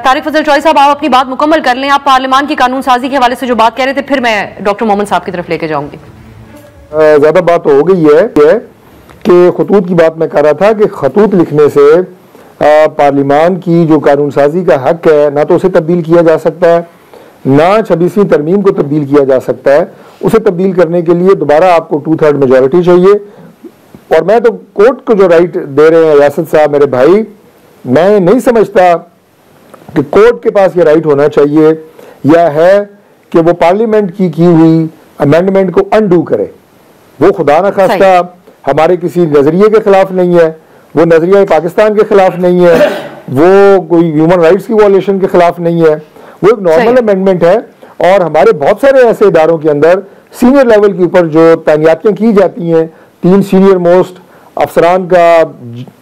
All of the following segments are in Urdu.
طارق فضل چوئی صاحب آپ اپنی بات مکمل کر لیں. آپ پارلیمان کی قانون سازی کے حوالے سے جو بات کہہ رہے تھے پھر میں ڈاکٹر محمد صاحب کی طرف لے کے جاؤں گی. زیادہ بات تو ہو گئی ہے کہ خطوط کی بات میں کر رہا تھا کہ خطوط لکھنے سے پارلیمان کی جو قانون سازی کا حق ہے نہ تو اسے تبدیل کیا جا سکتا ہے نہ 26ویں ترمیم کو تبدیل کیا جا سکتا ہے. اسے تبدیل کرنے کے لیے دوبارہ آپ کو 2/3 میجورٹی چاہیے. اور میں تو کورٹ کو جو رائٹ دے رہے ہیں ریاست صاحب میرے بھائی, میں نہیں سمجھتا کہ کورٹ کے پاس یہ رائٹ ہونا چاہیے یا ہے کہ وہ پارلیمنٹ کی ہوئی امینڈمنٹ کو انڈو کرے. وہ خدا نہ خواستہ ہمارے کسی نظریے کے خلاف نہیں ہے, وہ نظریہ پاکستان کے خلاف نہیں ہے, وہ کوئی ہیومن رائٹس کی وائلیشن کے خلاف نہیں ہے, وہ ایک نارمل امینڈمنٹ ہے. اور ہمارے بہت سارے ایسے اداروں کے اندر سینئر لیول کے اوپر جو تعیناتیاں کی جاتی ہیں 3 سینئر موسٹ افسران کا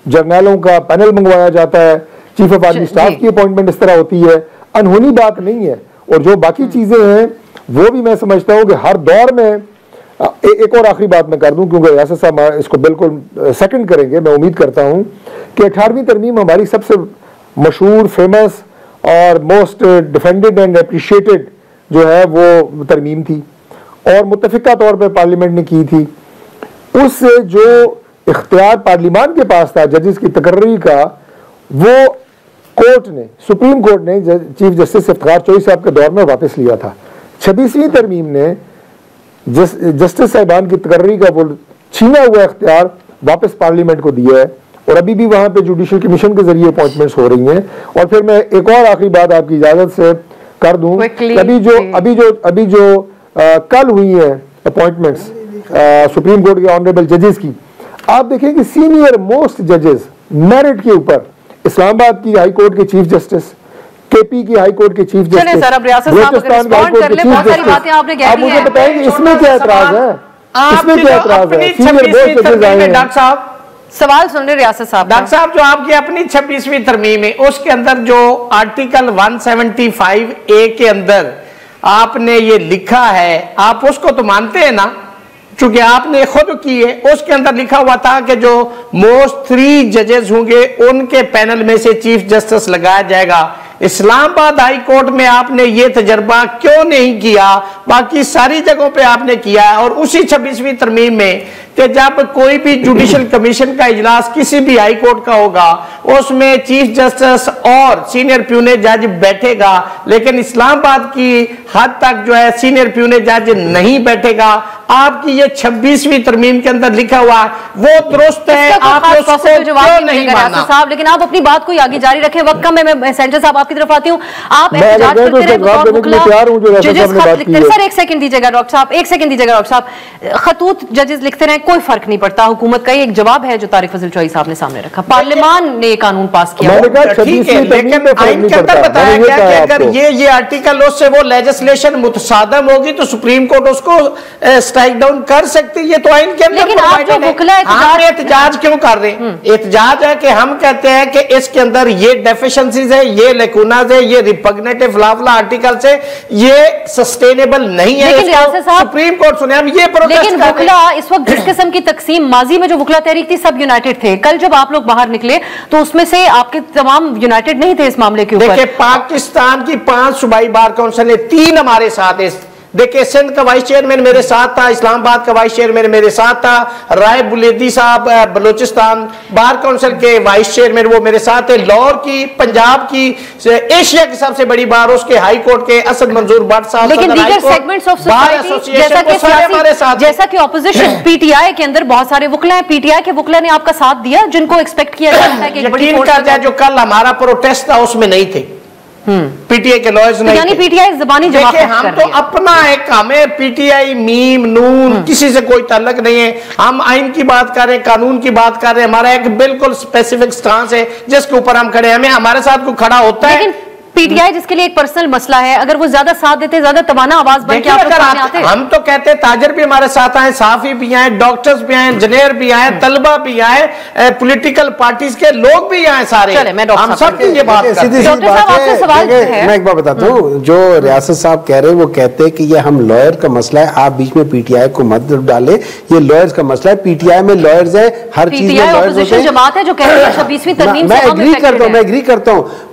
جرنیلوں کا پینل منگوایا جاتا ہے, چیف آف آرمی اسٹاف کی اپوائنٹمنٹ اس طرح ہوتی ہے, انہونی بات نہیں ہے. اور جو باقی چیزیں ہیں وہ بھی میں سمجھتا ہوں کہ ہر دور میں ایک اور آخری بات میں کر دوں کیونکہ ریاست صاحب اس کو بالکل سیکنڈ کریں گے. میں امید کرتا ہوں کہ 18ویں ترمیم ہماری سب سے مشہور فیمس اور موسٹ ڈیفینڈڈ اینڈ اپریشیٹڈ جو ہے وہ ترمیم تھی اور متفقہ طور پہ پارلیمنٹ نے کی تھی. اس سے جو اختیار پارلیمان کے پاس تھا ججز کی تقرری کا, وہ کورٹ نے سپریم کورٹ نے چیف جسٹس افتخار چوئی صاحب کے دور میں واپس لیا تھا. 26ویں ترمیم نے جسٹس صاحبان کی تقرری کا وہ چھینا ہوا اختیار واپس پارلیمنٹ کو دیا ہے اور ابھی بھی وہاں پہ جوڈیشل کمیشن کے ذریعے اپوائنٹمنٹس ہو رہی ہیں. اور پھر میں ایک اور آخری بات آپ کی اجازت سے کر دوں, ابھی جو کل ہوئی ہیں اپوائنٹمنٹس سپریم کورٹ کے آنریبل ججز کی, آپ دیکھیں کہ سینئر موسٹ ججز میرٹ کے اوپر اسلام آباد کی ہائی کورٹ کے چیف جسٹس, کے پی کی ہائی کورٹ کے چیف جسٹس, بلوچستان کی ہائی کورٹ کے چیف جسٹس, آپ مجھے بتائیں کہ اس میں کیا اعتراض ہے؟ اس میں کیا اعتراض ہے؟ سینئر موسٹ ججز آئے ہیں. ڈاکٹر صاحب سوال سن رہے ریاست صاحب. ڈاکٹر صاحب جو آپ کی اپنی 26ویں ترمیم ہے اس کے اندر جو آرٹیکل 175A کے اندر آپ نے یہ لکھا ہے, آپ اس کو تو مانتے ہیں نا چونکہ آپ نے خود کی ہے. اس کے اندر لکھا ہوا تھا کہ جو موسٹ 3 ججز ہوں گے ان کے پینل میں سے چیف جسٹس لگایا جائے گا. اسلام آباد ہائی کورٹ میں آپ نے یہ تجربہ کیوں نہیں کیا؟ باقی ساری جگہوں پہ آپ نے کیا ہے. اور اسی 26ویں ترمیم میں کہ جب کوئی بھی جوڈیشل کمیشن کا اجلاس کسی بھی ہائی کورٹ کا ہوگا اس میں چیف جسٹس اور سینئر پیونے جج بیٹھے گا, لیکن اسلام آباد کی حد تک جو ہے سینئر پیونے جج نہیں بیٹھے گا. آپ کی یہ 26ویں ترمیم کے اندر لکھا ہوا ہے وہ درست ہے, آپ اس کو کیوں نہیں ماننا صاحب؟ لیکن آپ اپنی بات کو آگے جاری رکھیں. وقت کم ہے, میں سینٹر صاحب آپ کی طرف آتی ہوں. آپ احتجاج کرتے رہے بطور وکلا, ججز خط لکھتے رہے. سر ایک سیکنڈ دیجیے گا ڈاکٹر صاحب, ایک سیکنڈ دیجیے گا ڈاکٹر صاحب. خطوط ججز لکھتے رہے, کوئی فرق نہیں پڑتا. حکومت کا یہ ایک جواب ہے جو طارق فضل چوئی صاحب نے سامنے رکھا. پارلیمان نے یہ قانون پاس کیا, ٹھیک ہے, لیکن آئین کے اندر بتایا گیا کہ اگر یہ آرٹیکل اس سے وہ لیجسلیشن متصادم ہوگی تو سپریم کورٹ اس کو سٹرائک ڈاؤن کر سکتی. یہ تو آئین کے اندر ہم احتجاج کیوں کر رہے ہیں؟ احتجاج ہے کہ ہم کہتے ہیں کہ اس کے اندر یہ ڈیفیشنسیز ہے, یہ لیکوناز ہے, یہ ریپگنیٹو فلا آرٹیکل سے یہ سسٹینیبل نہیں ہے. سپریم کورٹ سنے ہم یہ پروٹیسٹ کر رہے ہیں. لیکن وکلا اس وقت جس قسم کی تقسیم, ماضی میں جو وکلا تحریک تھی سب یونائٹڈ تھے. کل جب آپ لوگ باہر نکلے تو اس میں سے آپ کے تمام یونائٹڈ نہیں تھے اس معاملے کے اوپر. دیکھیں پاکستان کی 5 صوبائی بار کونسل ہے, 3 ہمارے ساتھ ہیں. دیکھیں سندھ کا وائس چیئرمین میرے ساتھ تھا, اسلام آباد کا وائس چیئرمین میرے ساتھ تھا, رائے بلیدی صاحب بلوچستان بار کونسل کے وائس چیئرمین وہ میرے ساتھ تھے. لاہور کی, پنجاب کی, ایشیا کی سب سے بڑی بار اس کے ہائی کورٹ کے اسد منظور بٹ صاحب, لیکن دیگر سیگمنٹس آف سوسائٹی جیسا کہ اپوزیشن پی ٹی آئی کے اندر بہت سارے وکلا ہیں, پی ٹی آئی کے وکلا نے آپ کا ساتھ دیا جن کو ایکسپیکٹ کیا جاتا ہے کہ ایک بڑی فورس ہے. جو کل ہمارا پروٹیسٹ تھا اس میں نہیں تھے پی ٹی آئی کے لائرز نہیں, یعنی پی ٹی آئی زبانی جواب ہم تو اپنا ایک ہمیں پی ٹی آئی میم نون کسی سے کوئی تعلق نہیں ہے. ہم آئین کی بات کر رہے ہیں, قانون کی بات کر رہے ہیں, ہمارا ایک بالکل اسپیسیفک سٹانس ہے جس کے اوپر ہم کھڑے ہیں. ہمیں ہمارے ساتھ کوئی کھڑا ہوتا ہے پی ٹی آئی جس کے لیے ایک پرسنل مسئلہ ہے, اگر وہ زیادہ ساتھ دیتے, زیادہ توانا آواز بن کے آپ سامنے آتے. ہم تو کہتے ہیں تاجر بھی ہمارے ساتھ آئے, صحافی بھی آئے, ڈاکٹرز بھی آئے, انجینئر بھی آئے, طلبہ بھی آئے, پولیٹیکل پارٹیز کے لوگ بھی آئے سارے. ہم سب کی یہ بات کرتے ہیں. میں ایک بات بتاتا ہوں, جو ریاست صاحب کہہ رہے ہیں وہ کہتے ہیں کہ یہ ہم لائر کا مسئلہ ہے, آپ بیچ میں پی ٹی آئی کو مت ڈالیں, یہ لائرز کا مسئلہ ہے. پی ٹی آئی میں لائرز ہیں, ہر چیز میں لائرز ہوتے ہیں. جماعت ہے جو کہہ رہی ہے 26ویں ترمیم سے میں ایگری کرتا ہوں.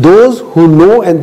those who know and